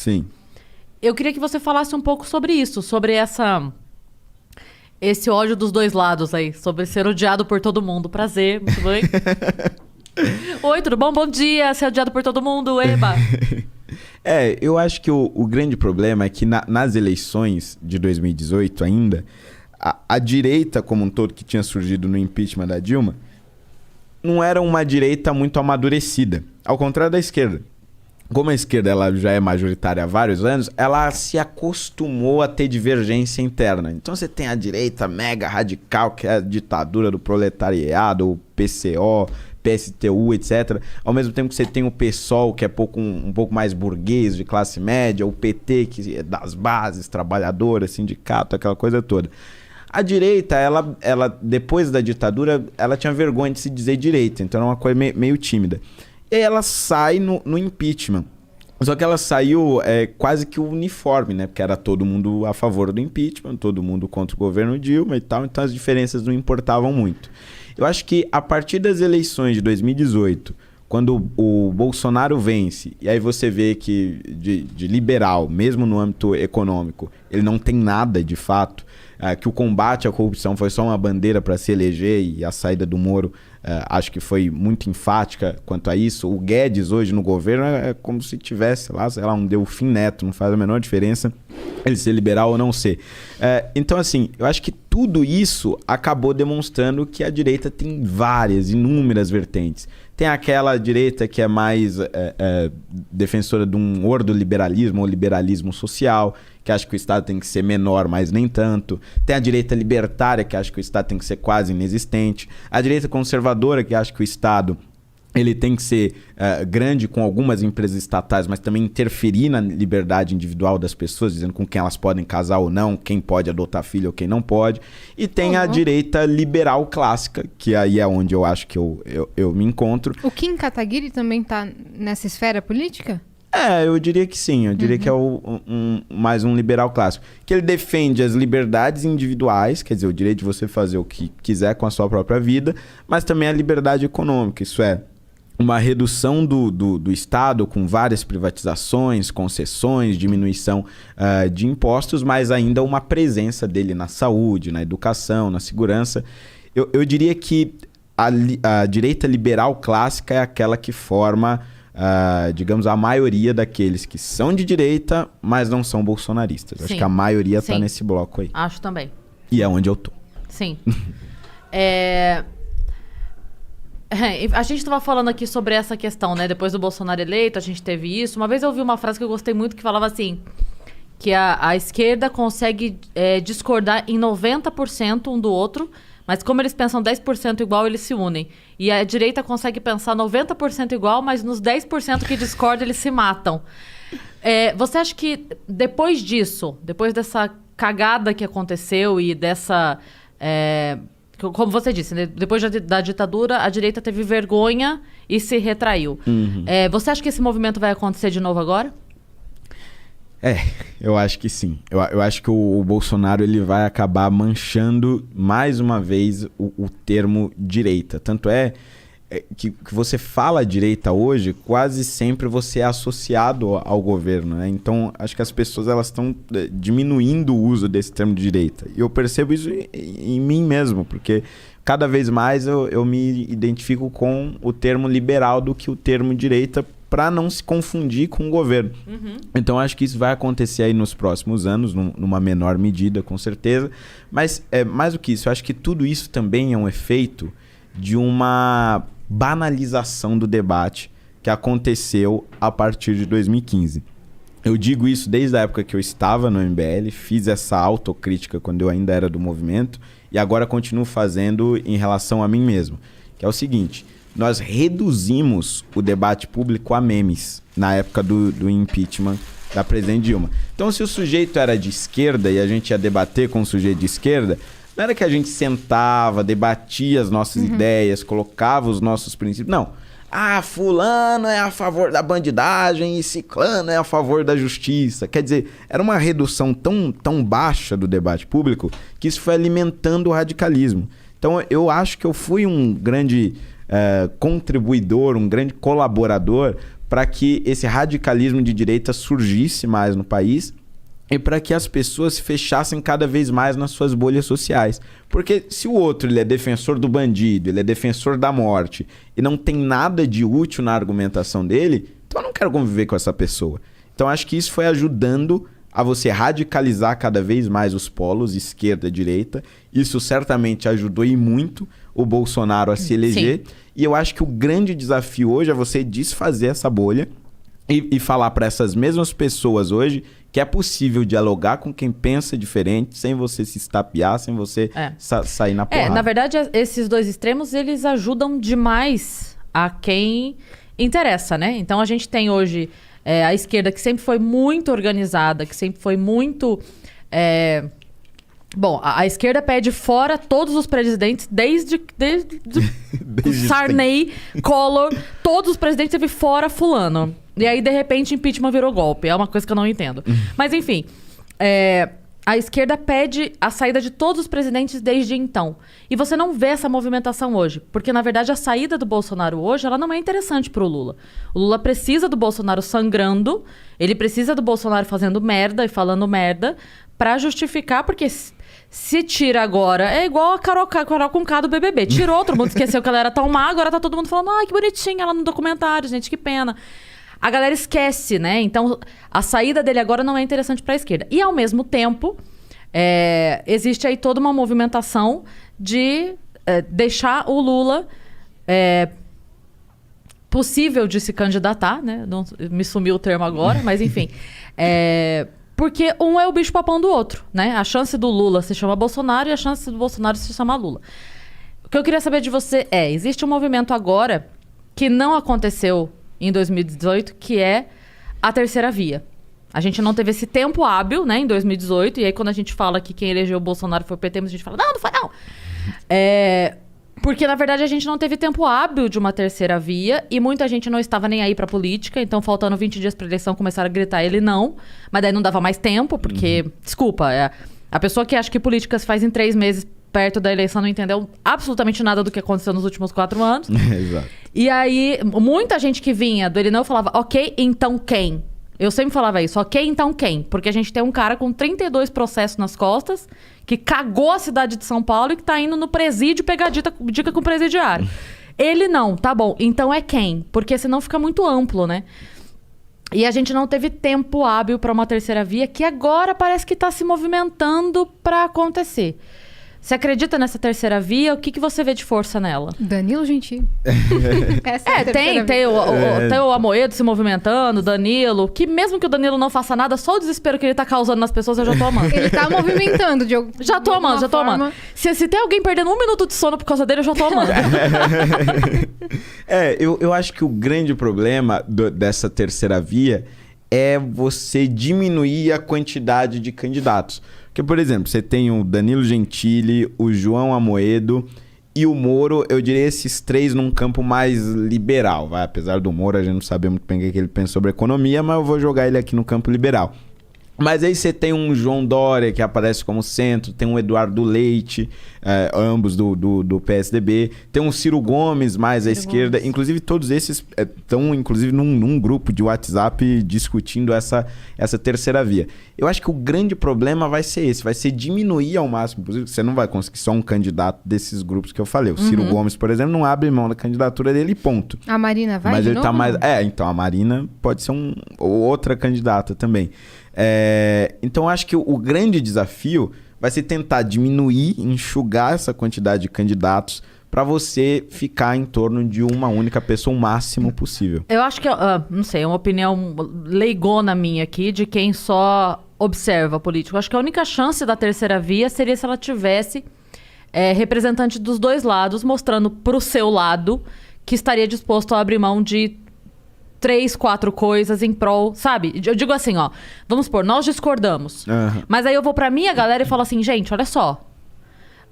Sim. Eu queria que você falasse um pouco sobre isso, sobre esse ódio dos dois lados aí, sobre ser odiado por todo mundo. Prazer, muito bem. Oi, tudo bom? Bom dia, ser odiado por todo mundo, eba! Eu acho que o grande problema é que nas eleições de 2018 ainda, a direita como um todo que tinha surgido no impeachment da Dilma, não era uma direita muito amadurecida, ao contrário da esquerda. Como a esquerda ela já é majoritária há vários anos, ela se acostumou a ter divergência interna. Então você tem a direita mega radical, que é a ditadura do proletariado, o PCO, PSTU, etc. Ao mesmo tempo que você tem o PSOL, que é um pouco mais burguês, de classe média, o PT, que é das bases, trabalhadoras, sindicato, aquela coisa toda. A direita, ela depois da ditadura, ela tinha vergonha de se dizer direita, então era uma coisa meio tímida. E aí ela sai no impeachment. Só que ela saiu quase que uniforme, né? Porque era todo mundo a favor do impeachment, todo mundo contra o governo Dilma e tal, então as diferenças não importavam muito. Eu acho que a partir das eleições de 2018, quando o Bolsonaro vence, e aí você vê que de liberal, mesmo no âmbito econômico, ele não tem nada de fato, que o combate à corrupção foi só uma bandeira para se eleger e a saída do Moro acho que foi muito enfática quanto a isso. O Guedes hoje no governo é como se tivesse lá, sei lá, um Delfim Neto, não faz a menor diferença ele ser liberal ou não ser. Então assim, eu acho que tudo isso acabou demonstrando que a direita tem inúmeras vertentes. Tem aquela direita que é mais defensora de um ordoliberalismo ou liberalismo social, que acha que o Estado tem que ser menor, mas nem tanto. Tem a direita libertária, que acha que o Estado tem que ser quase inexistente. A direita conservadora, que acha que o Estado ele tem que ser grande com algumas empresas estatais, mas também interferir na liberdade individual das pessoas, dizendo com quem elas podem casar ou não, quem pode adotar filho ou quem não pode. E tem a direita liberal clássica, que aí é onde eu acho que eu me encontro. O Kim Kataguiri também está nessa esfera política? Eu diria que sim. Eu diria que é mais um liberal clássico. Que ele defende as liberdades individuais, quer dizer, o direito de você fazer o que quiser com a sua própria vida, mas também a liberdade econômica, isso é, uma redução do Estado com várias privatizações, concessões, diminuição de impostos, mas ainda uma presença dele na saúde, na educação, na segurança. Eu diria que a direita liberal clássica é aquela que forma, digamos, a maioria daqueles que são de direita, mas não são bolsonaristas. Acho que a maioria está nesse bloco aí. Acho também. E é onde eu tô. Sim. A gente estava falando aqui sobre essa questão, né? Depois do Bolsonaro eleito, a gente teve isso. Uma vez eu ouvi uma frase que eu gostei muito que falava assim, que a esquerda consegue discordar em 90% um do outro, mas como eles pensam 10% igual, eles se unem. E a direita consegue pensar 90% igual, mas nos 10% que discordam, eles se matam. Você acha que depois disso, depois dessa cagada que aconteceu e dessa... como você disse, né? Depois da ditadura, a direita teve vergonha e se retraiu. Você acha que esse movimento vai acontecer de novo agora? Eu acho que sim. Eu acho que o Bolsonaro ele vai acabar manchando mais uma vez o termo direita. Tanto que você fala direita hoje, quase sempre você é associado ao governo, né? Então, acho que as pessoas elas estão diminuindo o uso desse termo de direita. E eu percebo isso em mim mesmo, porque cada vez mais eu me identifico com o termo liberal do que o termo direita, para não se confundir com o governo. Então, acho que isso vai acontecer aí nos próximos anos, numa menor medida, com certeza. Mas, mais do que isso, eu acho que tudo isso também é um efeito de uma banalização do debate que aconteceu a partir de 2015. Eu digo isso desde a época que eu estava no MBL, fiz essa autocrítica quando eu ainda era do movimento e agora continuo fazendo em relação a mim mesmo, que é o seguinte: nós reduzimos o debate público a memes na época do impeachment da presidente Dilma. Então, se o sujeito era de esquerda e a gente ia debater com o sujeito de esquerda, não era que a gente sentava, debatia as nossas ideias, colocava os nossos princípios. Não. Fulano é a favor da bandidagem e ciclano é a favor da justiça. Quer dizer, era uma redução tão baixa do debate público que isso foi alimentando o radicalismo. Então, eu acho que eu fui um grande contribuidor, um grande colaborador para que esse radicalismo de direita surgisse mais no país e para que as pessoas se fechassem cada vez mais nas suas bolhas sociais. Porque se o outro ele é defensor do bandido, ele é defensor da morte e não tem nada de útil na argumentação dele, então eu não quero conviver com essa pessoa. Então acho que isso foi ajudando a você radicalizar cada vez mais os polos, esquerda e direita. Isso certamente ajudou e muito o Bolsonaro a se eleger. Sim. E eu acho que o grande desafio hoje é você desfazer essa bolha e falar para essas mesmas pessoas hoje que é possível dialogar com quem pensa diferente, sem você se estapear, sem você sair na porrada. Na verdade, esses dois extremos, eles ajudam demais a quem interessa, né? Então, a gente tem hoje a esquerda que sempre foi muito organizada, que sempre foi muito... Bom, a esquerda pede fora todos os presidentes, desde Sarney, Collor, todos os presidentes teve fora fulano. E aí, de repente, impeachment virou golpe. É uma coisa que eu não entendo. Mas, enfim, a esquerda pede a saída de todos os presidentes desde então. E você não vê essa movimentação hoje. Porque, na verdade, a saída do Bolsonaro hoje, ela não é interessante pro Lula. O Lula precisa do Bolsonaro sangrando, ele precisa do Bolsonaro fazendo merda e falando merda pra justificar, porque... Se tira agora, é igual a Carol Conká do BBB. Tirou, todo mundo esqueceu que ela era tão má, agora tá todo mundo falando, ai, que bonitinha ela no documentário, gente, que pena. A galera esquece, né? Então, a saída dele agora não é interessante pra esquerda. E, ao mesmo tempo, existe aí toda uma movimentação de deixar o Lula possível de se candidatar, né? Não, me sumiu o termo agora, mas enfim... Porque um é o bicho-papão do outro, né? A chance do Lula se chama Bolsonaro e a chance do Bolsonaro se chama Lula. O que eu queria saber de você existe um movimento agora que não aconteceu em 2018, que é a terceira via. A gente não teve esse tempo hábil, né, em 2018, e aí quando a gente fala que quem elegeu o Bolsonaro foi o PT, a gente fala, não foi não. Porque, na verdade, a gente não teve tempo hábil de uma terceira via e muita gente não estava nem aí pra política. Então, faltando 20 dias pra eleição, começaram a gritar ele não. Mas daí não dava mais tempo, porque... Desculpa, a pessoa que acha que política se faz em 3 meses perto da eleição não entendeu absolutamente nada do que aconteceu nos últimos 4 anos. Exato. E aí, muita gente que vinha do ele não falava, ok, então quem? Eu sempre falava isso, ok, então quem? Porque a gente tem um cara com 32 processos nas costas, que cagou a cidade de São Paulo e que tá indo no presídio pegar dica com o presidiário. Ele não, tá bom, então é quem? Porque senão fica muito amplo, né? E a gente não teve tempo hábil para uma terceira via, que agora parece que tá se movimentando para acontecer. Você acredita nessa terceira via? O que você vê de força nela? Danilo Gentili. Tem o Amoedo se movimentando, Danilo, que mesmo que o Danilo não faça nada, só o desespero que ele tá causando nas pessoas, eu já tô amando. Ele tá movimentando de Já tô amando. Se tem alguém perdendo 1 minuto de sono por causa dele, eu já tô amando. Eu acho que o grande problema dessa terceira via é você diminuir a quantidade de candidatos. Porque, por exemplo, você tem o Danilo Gentili, o João Amoedo e o Moro, eu diria esses 3 num campo mais liberal, vai? Apesar do Moro, a gente não sabe muito bem o que ele pensa sobre economia, mas eu vou jogar ele aqui no campo liberal. Mas aí você tem um João Dória, que aparece como centro, tem um Eduardo Leite, ambos do PSDB, tem um Ciro Gomes, mais à esquerda. Gomes. Inclusive, todos esses estão num grupo de WhatsApp discutindo essa terceira via. Eu acho que o grande problema vai ser esse, vai ser diminuir ao máximo possível. Você não vai conseguir só um candidato desses grupos que eu falei. O Ciro Gomes, por exemplo, não abre mão da candidatura dele, ponto. A Marina vai Mas de ele novo? Tá mais... então a Marina pode ser outra candidata também. Então, acho que o grande desafio vai ser tentar diminuir, enxugar essa quantidade de candidatos para você ficar em torno de uma única pessoa o máximo possível. Eu acho que, não sei, é uma opinião leigona minha aqui, de quem só observa político. Eu acho que a única chance da terceira via seria se ela tivesse representante dos dois lados, mostrando pro seu lado que estaria disposto a abrir mão de 3, 4 coisas em prol, sabe? Eu digo assim, ó, vamos supor, nós discordamos. Mas aí eu vou pra minha galera e falo assim, gente, olha só.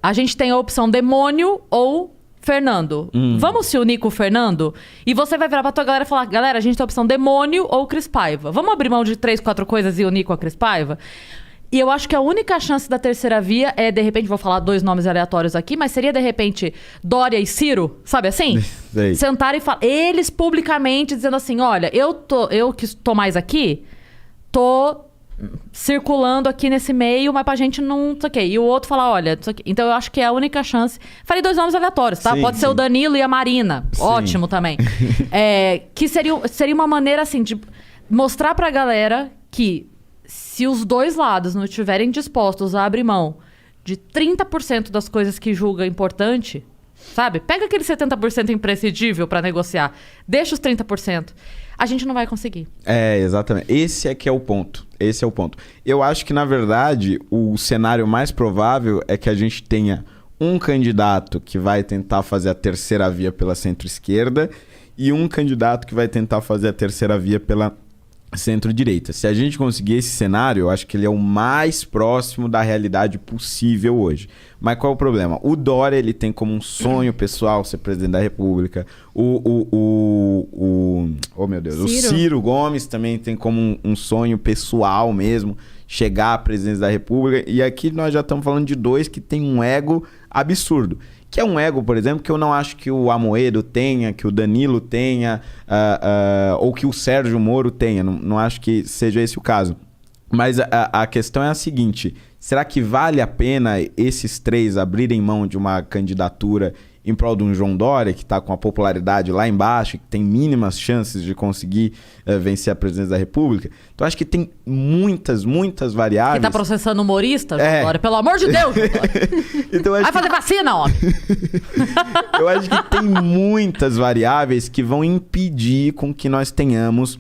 A gente tem a opção demônio ou Fernando. Vamos se unir com o Fernando? E você vai virar pra tua galera e falar, galera, a gente tem a opção demônio ou Cris Paiva. Vamos abrir mão de 3, 4 coisas e unir com a Cris Paiva? E eu acho que a única chance da terceira via é, de repente, vou falar 2 nomes aleatórios aqui, mas seria, de repente, Dória e Ciro, sabe assim? Sei. Sentar e falar, eles publicamente dizendo assim, olha, eu que estou mais aqui, tô circulando aqui nesse meio, mas pra gente não sei o quê. E o outro falar, olha, isso aqui. Então eu acho que é a única chance. Falei 2 nomes aleatórios, tá? Sim, Pode ser sim. o Danilo e a Marina. Sim. Ótimo também. Que seria uma maneira, assim, de mostrar pra galera que se os 2 lados não estiverem dispostos a abrir mão de 30% das coisas que julga importante, sabe? Pega aquele 70% imprescindível pra negociar. Deixa os 30%. A gente não vai conseguir. Exatamente. Esse é que é o ponto. Esse é o ponto. Eu acho que, na verdade, o cenário mais provável é que a gente tenha um candidato que vai tentar fazer a terceira via pela centro-esquerda e um candidato que vai tentar fazer a terceira via pela centro-direita. Se a gente conseguir esse cenário, eu acho que ele é o mais próximo da realidade possível hoje. Mas qual é o problema? O Dória, ele tem como um sonho pessoal ser presidente da República. Oh, meu Deus. O Ciro Gomes também tem como um sonho pessoal mesmo chegar à presidência da República. E aqui nós já estamos falando de 2 que têm um ego absurdo. Que é um ego, por exemplo, que eu não acho que o Amoedo tenha, que o Danilo tenha, ou que o Sérgio Moro tenha. Não acho que seja esse o caso. Mas a questão é a seguinte: será que vale a pena esses 3 abrirem mão de uma candidatura em prol de um João Dória, que está com a popularidade lá embaixo, que tem mínimas chances de conseguir vencer a presidência da República? Então, acho que tem muitas variáveis. Quem tá processando humorista, João Dória? Pelo amor de Deus, João Dória. Então, vai fazer vacina, homem! Eu acho que tem muitas variáveis que vão impedir com que nós tenhamos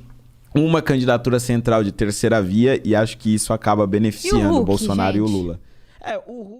uma candidatura central de terceira via, e acho que isso acaba beneficiando o Bolsonaro e o Lula. O Huck